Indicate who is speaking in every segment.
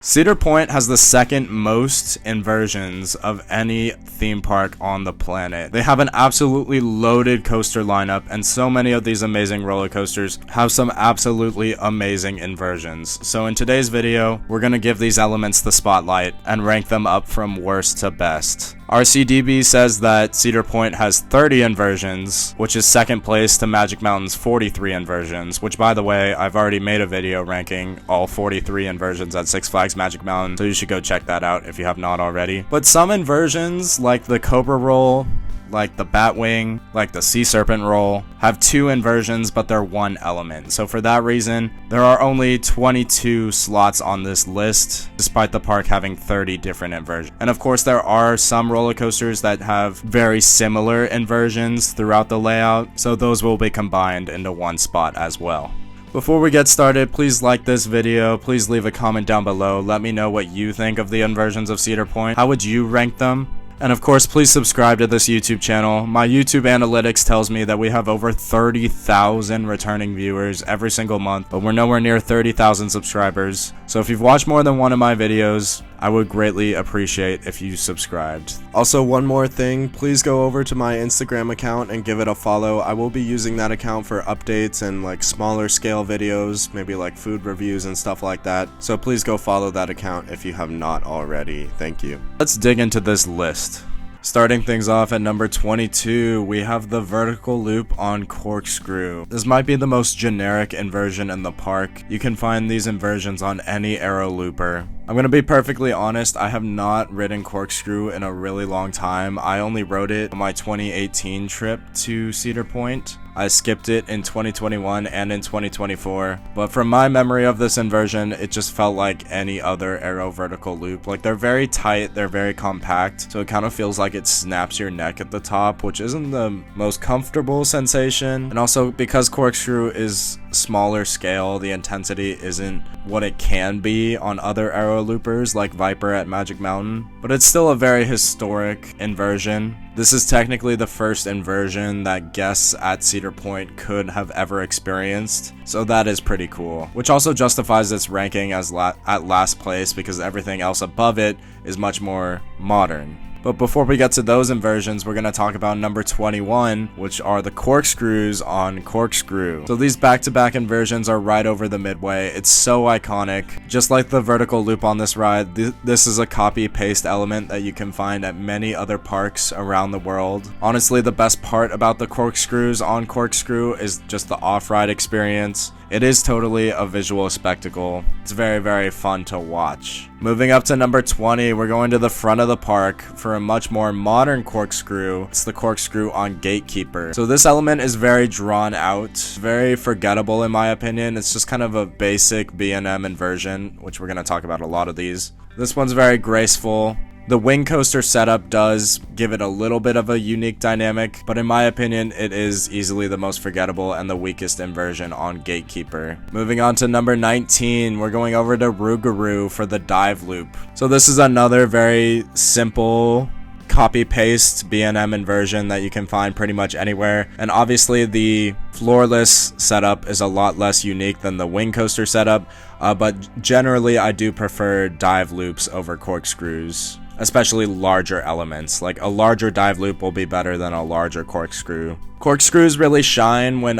Speaker 1: Cedar Point has the second most inversions of any theme park on the planet. They have an absolutely loaded coaster lineup, and so many of these amazing roller coasters have some absolutely amazing inversions. So in today's video, we're going to give these elements the spotlight and rank them up from worst to best. RCDB says that Cedar Point has 30 inversions, which is second place to Magic Mountain's 43 inversions, which, by the way, I've already made a video ranking all 43 inversions at Six Flags Magic Mountain, so you should go check that out if you have not already. But some inversions, like the Cobra Roll, like the Batwing, like the Sea Serpent Roll, have 2 inversions, but they're 1 element. So for that reason, there are only 22 slots on this list, despite the park having 30 different inversions. And of course, there are some roller coasters that have very similar inversions throughout the layout, so those will be combined into 1 spot as well. Before we get started, please like this video, please leave a comment down below, let me know what you think of the inversions of Cedar Point. How would you rank them? And of course, please subscribe to this YouTube channel. My YouTube analytics tells me that we have over 30,000 returning viewers every single month, but we're nowhere near 30,000 subscribers. So if you've watched more than one of my videos, I would greatly appreciate if you subscribed. Also, one more thing, please go over to my Instagram account and give it a follow. I will be using that account for updates and like smaller scale videos, maybe like food reviews and stuff like that. So please go follow that account if you have not already. Thank you. Let's dig into this list. Starting things off at number 22, we have the vertical loop on Corkscrew. This might be the most generic inversion in the park. You can find these inversions on any aero looper. I'm gonna be perfectly honest, I have not ridden Corkscrew in a really long time. I only rode it on my 2018 trip to Cedar Point. I skipped it in 2021 and in 2024, but from my memory of this inversion, it just felt like any other aero vertical loop. Like, they're very tight, they're very compact, so it kind of feels like it snaps your neck at the top, which isn't the most comfortable sensation. And also, because Corkscrew is smaller scale, the intensity isn't what it can be on other aero loopers like Viper at Magic Mountain, but it's still a very historic inversion. This is technically the first inversion that guests at Cedar Point could have ever experienced, so that is pretty cool, which also justifies its ranking as at last place because everything else above it is much more modern. But before we get to those inversions, we're going to talk about number 21, which are the corkscrews on Corkscrew. So these back-to-back inversions are right over the midway. It's so iconic. Just like the vertical loop on this ride, this is a copy-paste element that you can find at many other parks around the world. Honestly, the best part about the corkscrews on Corkscrew is just the off-ride experience. It is totally a visual spectacle. It's very, very fun to watch. Moving up to number 20, we're going to the front of the park for a much more modern corkscrew. It's the corkscrew on Gatekeeper. So this element is very drawn out, very forgettable in my opinion. It's just kind of a basic B&M inversion, which we're going to talk about a lot of these. This one's very graceful. The wing coaster setup does give it a little bit of a unique dynamic, but in my opinion, it is easily the most forgettable and the weakest inversion on Gatekeeper. Moving on to number 19, we're going over to rougarou for the dive loop. So this is another very simple copy-paste B&M inversion that you can find pretty much anywhere, and obviously the floorless setup is a lot less unique than the wing coaster setup, but generally I do prefer dive loops over corkscrews, especially larger elements. Like, a larger dive loop will be better than a larger corkscrew. Corkscrews really shine when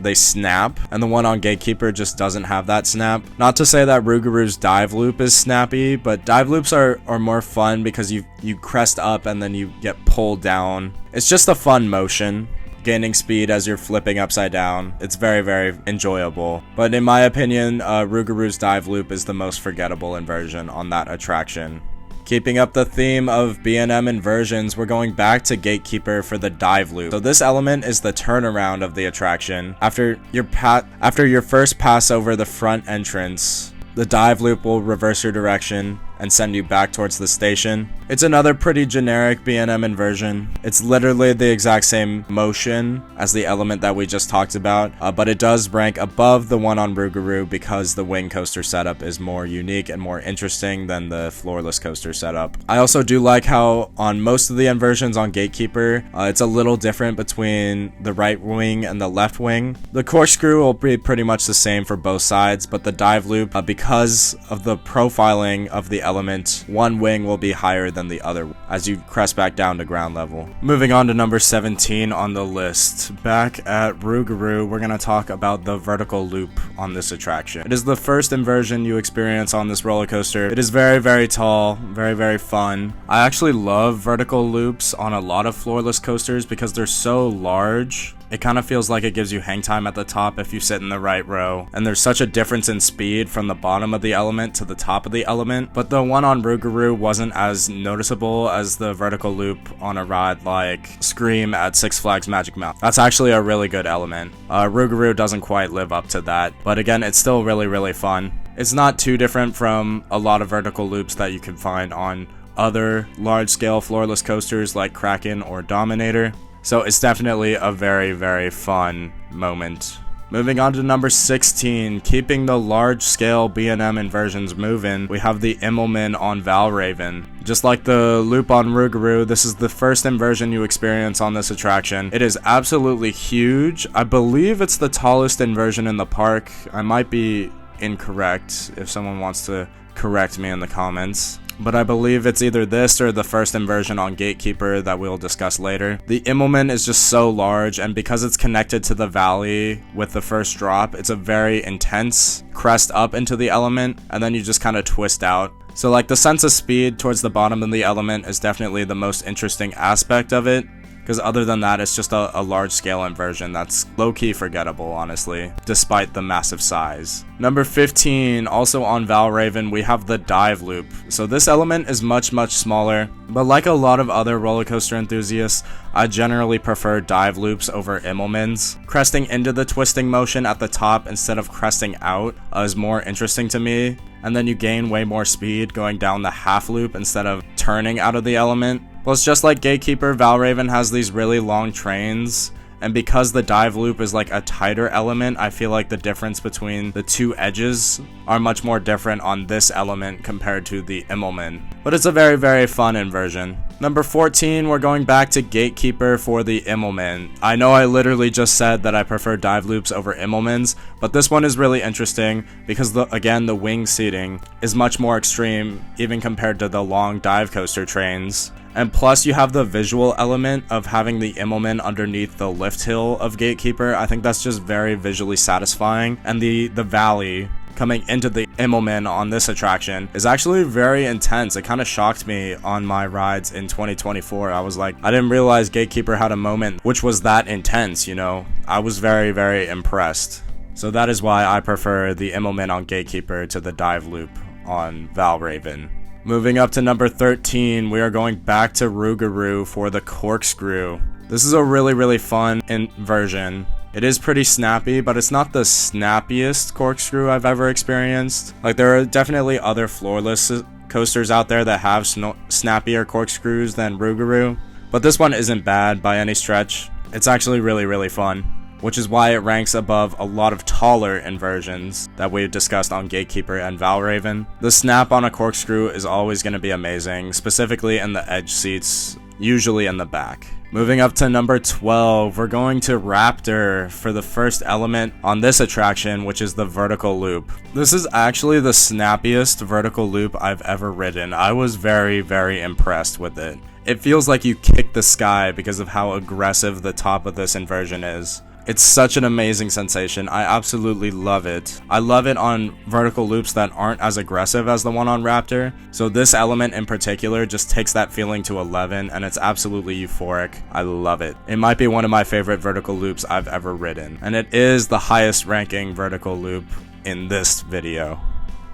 Speaker 1: they snap, and the one on Gatekeeper just doesn't have that snap. Not to say that rougarou's dive loop is snappy, but dive loops are more fun because you crest up and then you get pulled down. It's just a fun motion, gaining speed as you're flipping upside down. It's very, very enjoyable. But in my opinion, rougarou's dive loop is the most forgettable inversion on that attraction. Keeping up the theme of B&M inversions, we're going back to Gatekeeper for the dive loop. So this element is the turnaround of the attraction. After your first pass over the front entrance, the dive loop will reverse your direction, and send you back towards the station. It's another pretty generic B&M inversion. It's literally the exact same motion as the element that we just talked about, but it does rank above the one on rougarou because the wing coaster setup is more unique and more interesting than the floorless coaster setup. I also do like how on most of the inversions on Gatekeeper, it's a little different between the right wing and the left wing. The corkscrew will be pretty much the same for both sides, but the dive loop, because of the profiling of the element, one wing will be higher than the other as you crest back down to ground level. Moving on to number 17 on the list. Back at rougarou, we're going to talk about the vertical loop on this attraction. It is the first inversion you experience on this roller coaster. It is very, very tall, very, very fun. I actually love vertical loops on a lot of floorless coasters because they're so large. It kind of feels like it gives you hang time at the top if you sit in the right row, and there's such a difference in speed from the bottom of the element to the top of the element, but the one on rougarou wasn't as noticeable as the vertical loop on a ride like Scream at Six Flags Magic Mountain. That's actually a really good element. Rougarou doesn't quite live up to that, but again, it's still really, really fun. It's not too different from a lot of vertical loops that you can find on other large-scale floorless coasters like Kraken or Dominator. So it's definitely a very, very fun moment. Moving on to number 16, keeping the large-scale B&M inversions moving, we have the immelmann on valravn. Just like the loop on rougarou, this is the first inversion you experience on this attraction. It is absolutely huge. I believe it's the tallest inversion in the park. I might be incorrect if someone wants to correct me in the comments, but I believe it's either this or the first inversion on Gatekeeper that we'll discuss later. The immelmann is just so large, and because it's connected to the valley with the first drop, it's a very intense crest up into the element, and then you just kind of twist out. So like the sense of speed towards the bottom of the element is definitely the most interesting aspect of it, because other than that, it's just a large-scale inversion that's low-key forgettable, honestly, despite the massive size. Number 15, also on valravn, we have the dive loop. So this element is much, much smaller, but like a lot of other roller coaster enthusiasts, I generally prefer dive loops over immelmanns. Cresting into the twisting motion at the top instead of cresting out is more interesting to me, and then you gain way more speed going down the half loop instead of turning out of the element. Plus, just like Gatekeeper, valravn has these really long trains, and because the dive loop is like a tighter element, I feel like the difference between the two edges are much more different on this element compared to the immelmann. But it's a very, very fun inversion. Number 14, we're going back to Gatekeeper for the immelmann. I know I literally just said that I prefer dive loops over immelmanns, but this one is really interesting because again, the wing seating is much more extreme even compared to the long dive coaster trains. And plus you have the visual element of having the immelmann underneath the lift hill of Gatekeeper. I think that's just very visually satisfying, and the valley coming into the immelmann on this attraction is actually very intense. It kind of shocked me on my rides in 2024. I was like, I didn't realize Gatekeeper had a moment which was that intense, you know? I was very, very impressed. So that is why I prefer the immelmann on Gatekeeper to the dive loop on valravn. Moving up to number 13, we are going back to rougarou for the corkscrew. This is a really, really fun inversion. It is pretty snappy, but it's not the snappiest corkscrew I've ever experienced. Like, there are definitely other floorless coasters out there that have snappier corkscrews than rougarou, but this one isn't bad by any stretch. It's actually really, really fun, which is why it ranks above a lot of taller inversions that we've discussed on Gatekeeper and valravn. The snap on a corkscrew is always going to be amazing, specifically in the edge seats, usually in the back. Moving up to number 12, we're going to Raptor for the first element on this attraction, which is the vertical loop. This is actually the snappiest vertical loop I've ever ridden. I was very, very impressed with it. It feels like you kick the sky because of how aggressive the top of this inversion is. It's such an amazing sensation. I absolutely love it. I love it on vertical loops that aren't as aggressive as the one on Raptor. So this element in particular just takes that feeling to 11, and it's absolutely euphoric. I love it. It might be one of my favorite vertical loops I've ever ridden, and it is the highest ranking vertical loop in this video.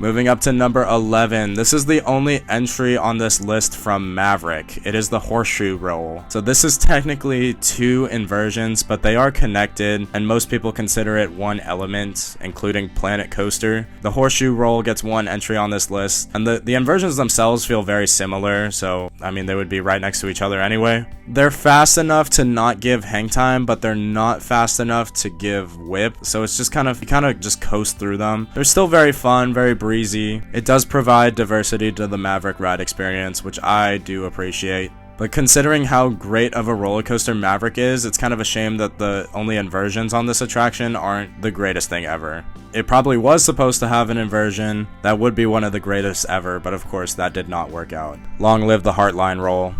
Speaker 1: Moving up to number 11, this is the only entry on this list from Maverick. It is the horseshoe roll. So this is technically 2 inversions, but they are connected, and most people consider it one element, including Planet Coaster. The horseshoe roll gets 1 entry on this list, and the inversions themselves feel very similar, so I mean they would be right next to each other anyway. They're fast enough to not give hang time, but they're not fast enough to give whip, so it's just kind of just coast through them. They're still very fun, very breezy. It does provide diversity to the Maverick ride experience, which I do appreciate. But considering how great of a roller coaster Maverick is, it's kind of a shame that the only inversions on this attraction aren't the greatest thing ever. It probably was supposed to have an inversion that would be one of the greatest ever, but of course that did not work out. Long live the Heartline roll.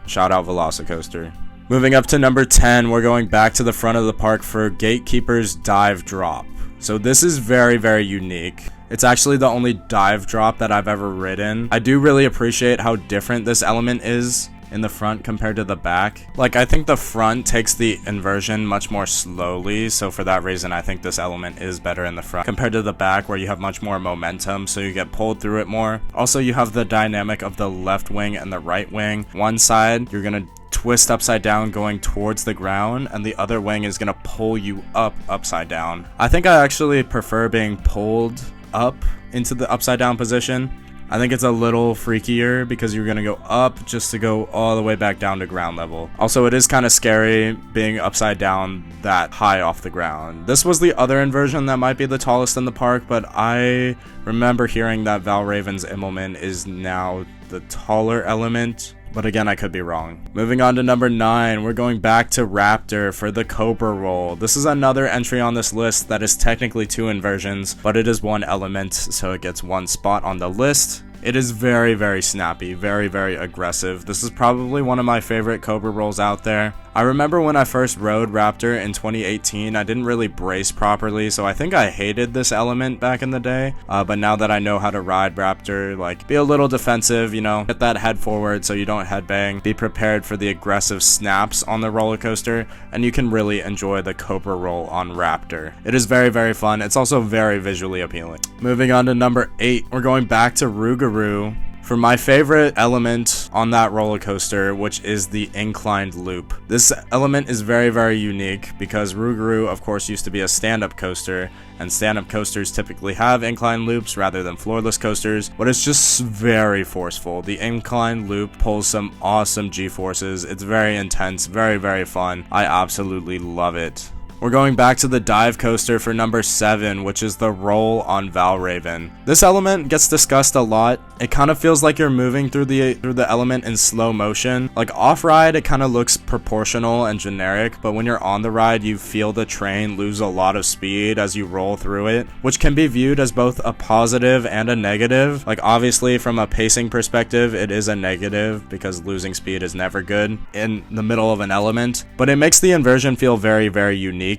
Speaker 1: Shout out Velocicoaster. Moving up to number 10, we're going back to the front of the park for Gatekeeper's Dive Drop. So this is very, very unique. It's actually the only dive drop that I've ever ridden. I do really appreciate how different this element is in the front compared to the back. Like, I think the front takes the inversion much more slowly, so for that reason I think this element is better in the front compared to the back, where you have much more momentum, so you get pulled through it more. Also, you have the dynamic of the left wing and the right wing. One side you're gonna twist upside down going towards the ground, and the other wing is gonna pull you up upside down. I think I actually prefer being pulled up into the upside down position. I think it's a little freakier because you're gonna go up just to go all the way back down to ground level. Also, it is kind of scary being upside down that high off the ground. This was the other inversion that might be the tallest in the park, but I remember hearing that valravn's immelmann is now the taller element. But again, I could be wrong. Moving on to number 9, we're going back to Raptor for the Cobra roll. This is another entry on this list that is technically 2 inversions, but it is 1 element, so it gets 1 spot on the list. It is very, very snappy, very, very aggressive. This is probably one of my favorite Cobra rolls out there. I remember when I first rode Raptor in 2018, I didn't really brace properly, so I think I hated this element back in the day. But now that I know how to ride Raptor, like, be a little defensive, you know, get that head forward so you don't headbang, be prepared for the aggressive snaps on the roller coaster, and you can really enjoy the Cobra roll on Raptor. It is very, very fun. It's also very visually appealing. Moving on to number 8, we're going back to rougarou for my favorite element on that roller coaster, which is the inclined loop. This element is very, very unique because rougarou, of course, used to be a stand-up coaster, and stand-up coasters typically have inclined loops rather than floorless coasters, but it's just very forceful. The inclined loop pulls some awesome G-forces. It's very intense, very, very fun. I absolutely love it. We're going back to the dive coaster for number 7, which is the roll on valravn. This element gets discussed a lot. It kind of feels like you're moving through the element in slow motion. Like off-ride, it kind of looks proportional and generic, but when you're on the ride, you feel the train lose a lot of speed as you roll through it, which can be viewed as both a positive and a negative. Like, obviously, from a pacing perspective, it is a negative because losing speed is never good in the middle of an element, but it makes the inversion feel very, very unique.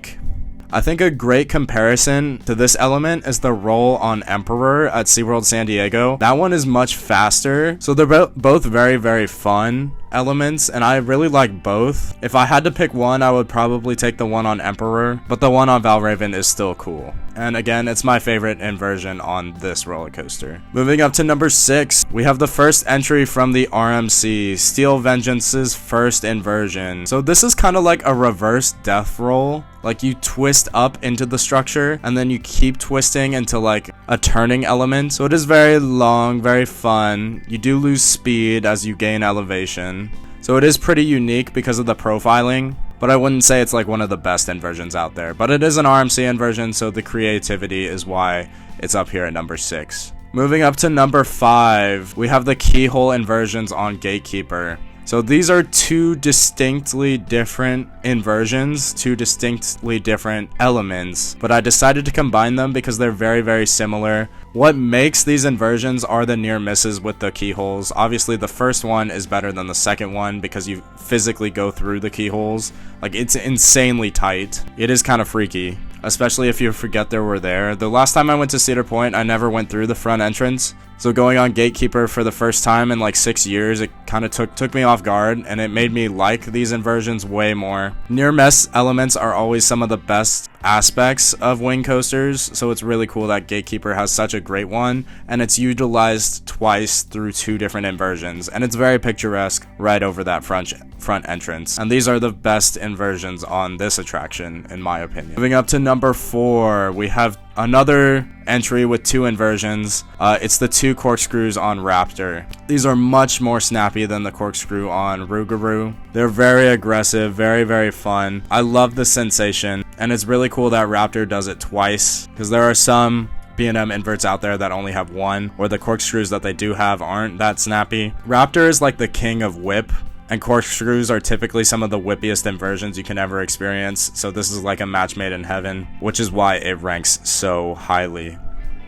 Speaker 1: I think a great comparison to this element is the roll on Emperor at SeaWorld San Diego. That one is much faster, so they're both very, very fun elements, and I really like both. If I had to pick one, I would probably take the one on Emperor, but the one on valravn is still cool. And again, it's my favorite inversion on this roller coaster. Moving up to number 6, we have the first entry from the RMC, Steel Vengeance's first inversion. So this is kind of like a reverse death roll. Like, you twist up into the structure and then you keep twisting into like a turning element. So it is very long, very fun. You do lose speed as you gain elevation. So it is pretty unique because of the profiling, but I wouldn't say it's like one of the best inversions out there. But it is an RMC inversion, so the creativity is why it's up here at number 6. Moving up to number 5, we have the keyhole inversions on Gatekeeper. So these are 2 distinctly different inversions, 2 distinctly different elements, but I decided to combine them because they're very, very similar. What makes these inversions are the near misses with the keyholes. Obviously, the first one is better than the second one because you physically go through the keyholes. Like, it's insanely tight. It is kind of freaky, especially if you forget they were there. The last time I went to Cedar Point, I never went through the front entrance. So going on Gatekeeper for the first time in like 6 years, it kind of took me off guard, and it made me like these inversions way more. Near miss elements are always some of the best aspects of wing coasters, so it's really cool that Gatekeeper has such a great one, and it's utilized twice through 2 different inversions, and it's very picturesque right over that front entrance. And these are the best inversions on this attraction, in my opinion. Moving up to number 4, we have another entry with 2 inversions. It's the 2 corkscrews on Raptor. These are much more snappy than the corkscrew on rougarou. They're very aggressive, very fun. I love the sensation, and it's really cool that Raptor does it twice, because there are some B&M inverts out there that only have 1, or the corkscrews that they do have aren't that snappy. Raptor is like the king of whip, and corkscrews are typically some of the whippiest inversions you can ever experience, so this is like a match made in heaven, which is why it ranks so highly.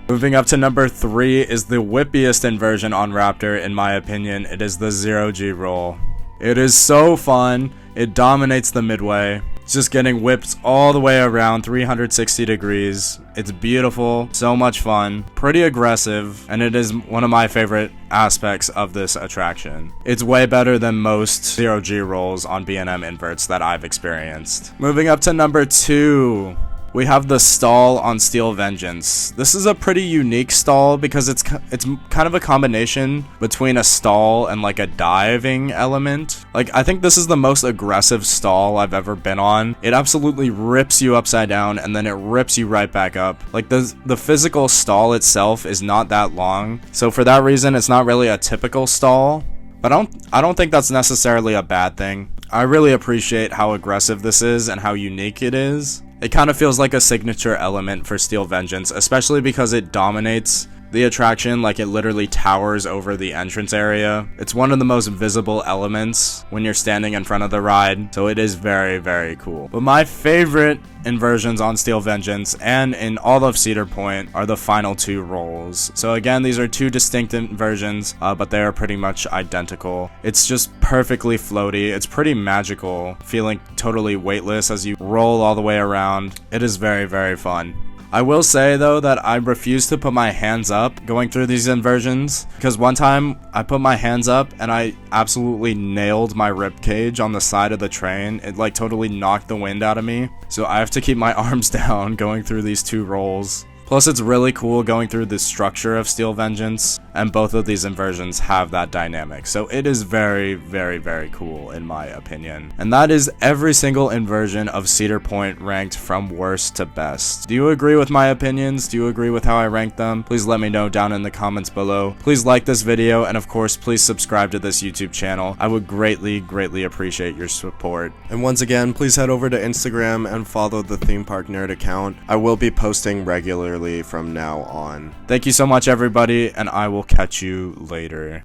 Speaker 1: Moving up to number 3 is the whippiest inversion on Raptor, in my opinion. It is the 0G roll. It is so fun. It dominates the midway. It's just getting whipped all the way around 360 degrees. It's beautiful, so much fun, pretty aggressive, and it is one of my favorite aspects of this attraction. It's way better than most 0G rolls on B&M inverts that I've experienced. Moving up to number 2. We have the stall on Steel Vengeance. This is a pretty unique stall because it's kind of a combination between a stall and like a diving element. Like, I think this is the most aggressive stall I've ever been on. It absolutely rips you upside down and then it rips you right back up. Like, the physical stall itself is not that long, so for that reason it's not really a typical stall. But I don't think that's necessarily a bad thing. I really appreciate how aggressive this is and how unique it is. It kind of feels like a signature element for Steel Vengeance, especially because it dominates the attraction. Like, it literally towers over the entrance area. It's one of the most visible elements when you're standing in front of the ride, so it is very cool. But my favorite inversions on Steel Vengeance and in all of Cedar Point are the final 2 rolls. So again, these are 2 distinct inversions, but they are pretty much identical. It's just perfectly floaty. It's pretty magical, feeling totally weightless as you roll all the way around. It is very fun. I will say though that I refuse to put my hands up going through these inversions, because one time I put my hands up and I absolutely nailed my rib cage on the side of the train. It like totally knocked the wind out of me, so I have to keep my arms down going through these 2 rolls. Plus, it's really cool going through the structure of Steel Vengeance, and both of these inversions have that dynamic. So it is very cool in my opinion. And that is every single inversion of Cedar Point ranked from worst to best. Do you agree with my opinions? Do you agree with how I ranked them? Please let me know down in the comments below. Please like this video, and of course, please subscribe to this YouTube channel. I would greatly appreciate your support. And once again, please head over to Instagram and follow the Theme Park Nerd account. I will be posting regularly from now on. Thank you so much, everybody, and I will catch you later.